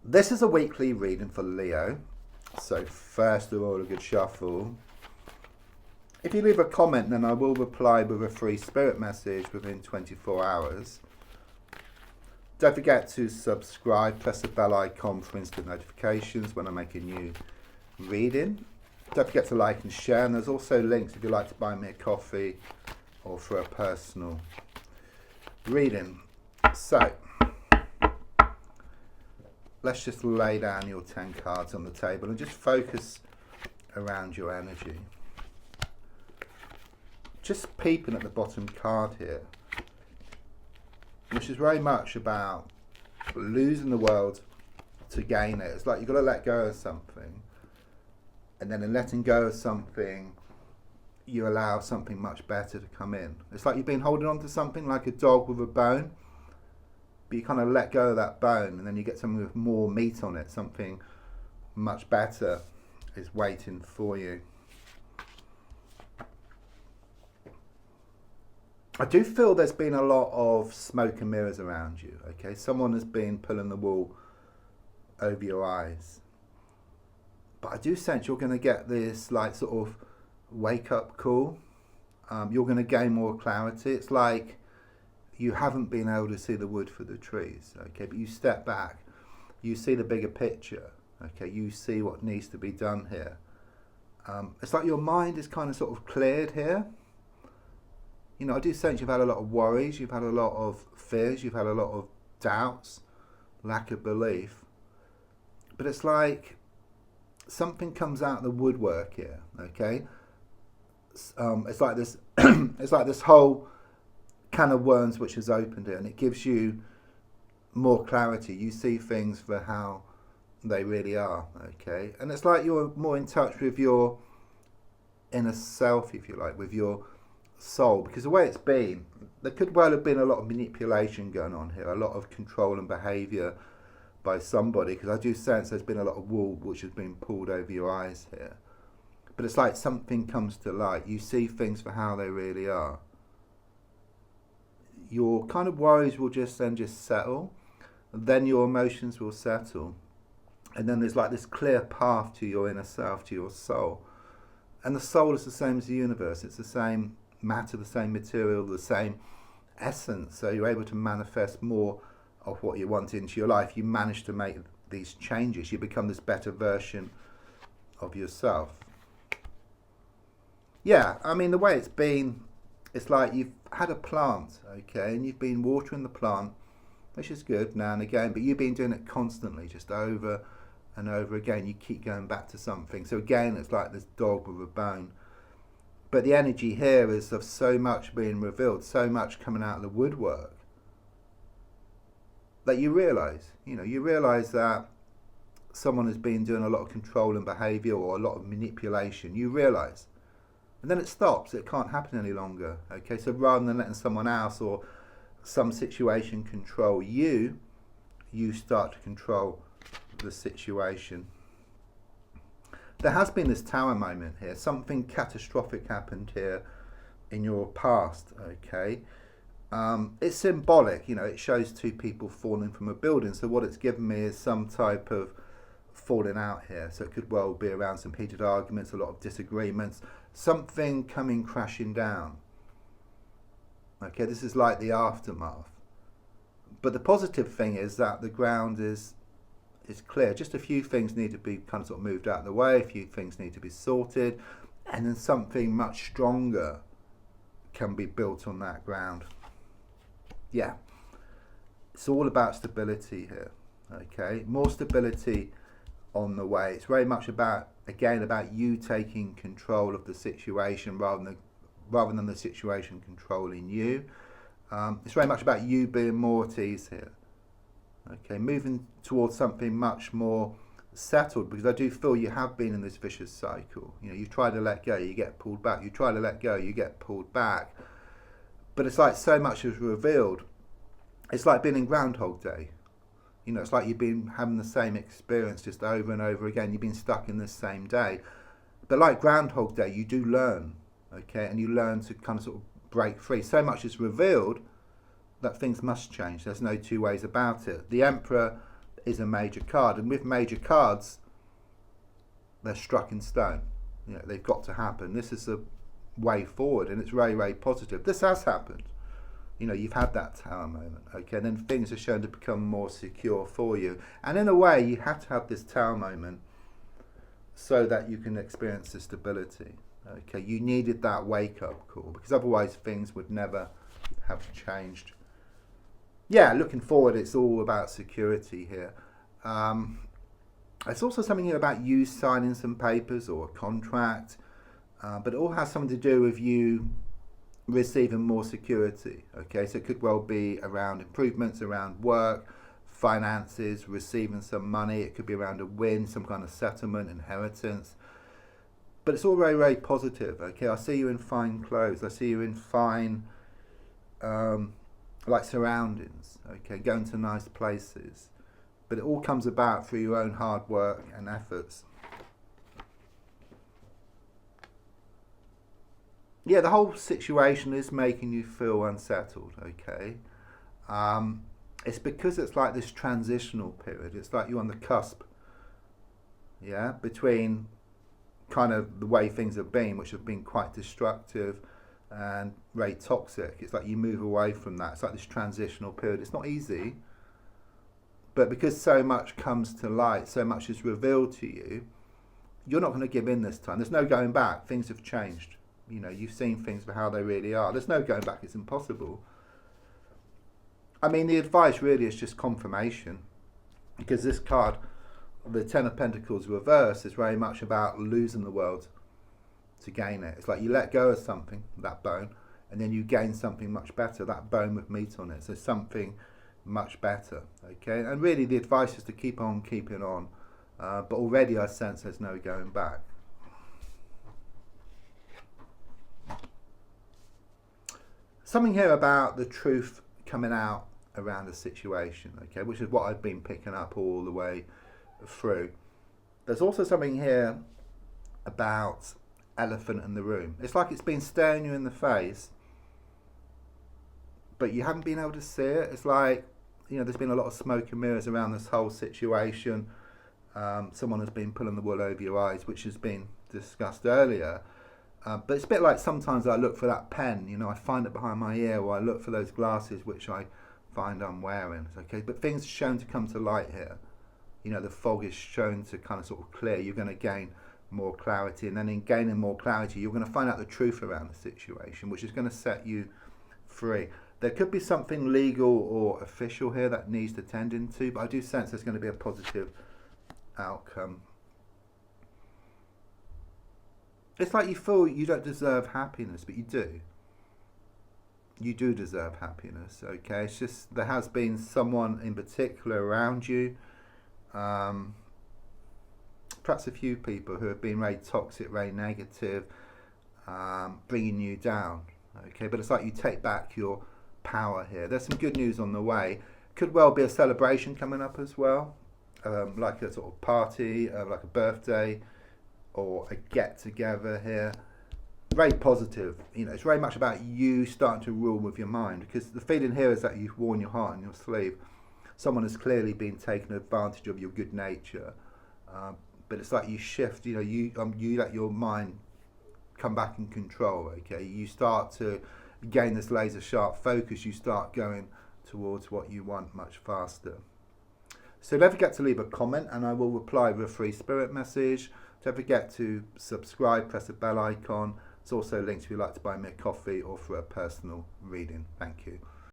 This is a weekly reading for Leo. So first of all, a good shuffle. If you leave a comment, then I will reply with a free spirit message within 24 hours. Don't forget to subscribe, press the bell icon for instant notifications when I make a new reading. Don't forget to like and share, and there's also links if you'd like to buy me a coffee or for a personal reading. So, let's just lay down your 10 cards on the table and just focus around your energy. Just peeping at the bottom card here, which is very much about losing the world to gain it. It's like you've got to let go of something, and then in letting go of something, you allow something much better to come in. It's like you've been holding on to something like a dog with a bone, but you kind of let go of that bone, and then you get something with more meat on it. Something much better is waiting for you. I do feel there's been a lot of smoke and mirrors around you, okay? Someone has been pulling the wool over your eyes. But I do sense you're going to get this like sort of wake up call. You're going to gain more clarity. It's like you haven't been able to see the wood for the trees, okay? But you step back, you see the bigger picture, okay? You see what needs to be done here. It's like your mind is kind of sort of cleared here. You know, I do sense you've had a lot of worries, you've had a lot of fears, you've had a lot of doubts, lack of belief. But it's like something comes out of the woodwork here, okay? It's like this it's like this whole can of worms which has opened here, and it gives you more clarity. You see things for how they really are, okay? And it's like you're more in touch with your inner self, if you like, with your soul, because the way it's been, there could well have been a lot of manipulation going on here, a lot of control and behaviour by somebody, because I do sense there's been a lot of wool which has been pulled over your eyes here. But it's like something comes to light. You see things for how they really are. Your kind of worries will just settle, and then your emotions will settle, and then there's like this clear path to your inner self, to your soul. And the soul is the same as the universe. It's the same matter, the same material, the same essence. So you're able to manifest more of what you want into your life. You manage to make these changes. You become this better version of yourself. Yeah, I mean, the way it's been, it's like you've had a plant, okay, and you've been watering the plant, which is good now and again, but you've been doing it constantly, just over and over again. You keep going back to something. So again, it's like this dog with a bone. But the energy here is of so much being revealed, so much coming out of the woodwork, that you realise that someone has been doing a lot of control and behaviour or a lot of manipulation. You realise. And then it stops. It can't happen any longer. Okay, so rather than letting someone else or some situation control you, you start to control the situation. There has been this tower moment here. Something catastrophic happened here in your past, okay? It's symbolic, you know, it shows two people falling from a building. So what it's given me is some type of falling out here. So it could well be around some heated arguments, a lot of disagreements, something coming crashing down. Okay, this is like the aftermath. But the positive thing is that the ground is clear. Just a few things need to be kind of sort of moved out of the way, a few things need to be sorted, and then something much stronger can be built on that ground. Yeah, it's all about stability here, okay? More stability on the way. It's very much about, again, about you taking control of the situation rather than the situation controlling you. It's very much about you being more at ease here. Okay, moving towards something much more settled, because I do feel you have been in this vicious cycle. You know, you try to let go, you get pulled back. You try to let go, you get pulled back. But it's like so much is revealed. It's like being in Groundhog Day. You know, it's like you've been having the same experience just over and over again. You've been stuck in this same day. But like Groundhog Day, you do learn, okay? And you learn to kind of sort of break free. So much is revealed that things must change. There's no two ways about it. The Emperor is a major card, and with major cards, they're struck in stone. You know, they've got to happen. This is a way forward, and it's very, very positive. This has happened. You know, you've had that tower moment, okay, and then things are shown to become more secure for you. And in a way, you have to have this tower moment so that you can experience the stability. Okay, you needed that wake-up call, because otherwise things would never have changed. Yeah, looking forward, it's all about security here. It's also something here about you signing some papers or a contract, but it all has something to do with you receiving more security. Okay, so it could well be around improvements around work, finances, receiving some money. It could be around a win, some kind of settlement, inheritance. But it's all very, very positive. Okay, I see you in fine clothes. I see you in fine, like surroundings. Okay, going to nice places. But it all comes about through your own hard work and efforts. Yeah, the whole situation is making you feel unsettled, okay? It's because it's like this transitional period. It's like you're on the cusp, yeah, between kind of the way things have been, which have been quite destructive and very toxic. It's like you move away from that. It's like this transitional period. It's not easy, but because so much comes to light, so much is revealed to you, you're not going to give in this time. There's no going back. Things have changed. You know, you've seen things for how they really are. There's no going back. It's impossible. I mean, the advice really is just confirmation, because this card, the Ten of Pentacles reverse, is very much about losing the world to gain it. It's like you let go of something, that bone, and then you gain something much better, that bone with meat on it. So something much better, okay? And really the advice is to keep on keeping on, but already I sense there's no going back. Something here about the truth coming out around the situation, okay, which is what I've been picking up all the way through. There's also something here about elephant in the room. It's like it's been staring you in the face, but you haven't been able to see it. It's like, you know, there's been a lot of smoke and mirrors around this whole situation. Someone has been pulling the wool over your eyes, which has been discussed earlier. But it's a bit like sometimes I look for that pen, you know, I find it behind my ear, or I look for those glasses which I find I'm wearing. Okay, but things are shown to come to light here. You know, the fog is shown to kind of sort of clear. You're going to gain more clarity, and then in gaining more clarity, you're going to find out the truth around the situation, which is going to set you free. There could be something legal or official here that needs to tend into, but I do sense there's going to be a positive outcome. It's like you feel you don't deserve happiness, but you do. You do deserve happiness, okay? It's just there has been someone in particular around you, perhaps a few people who have been very toxic, very negative, bringing you down, okay? But it's like you take back your power here. There's some good news on the way. Could well be a celebration coming up as well, like a sort of party, like a birthday, or a get-together here. Very positive. You know, it's very much about you starting to rule with your mind, because the feeling here is that you've worn your heart on your sleeve. Someone has clearly been taking advantage of your good nature, but it's like you shift. You know, you let your mind come back in control. Okay, you start to gain this laser sharp focus. You start going towards what you want much faster. So don't forget to leave a comment, and I will reply with a free spirit message. Don't forget to subscribe, press the bell icon. It's also linked if you'd like to buy me a coffee or for a personal reading. Thank you.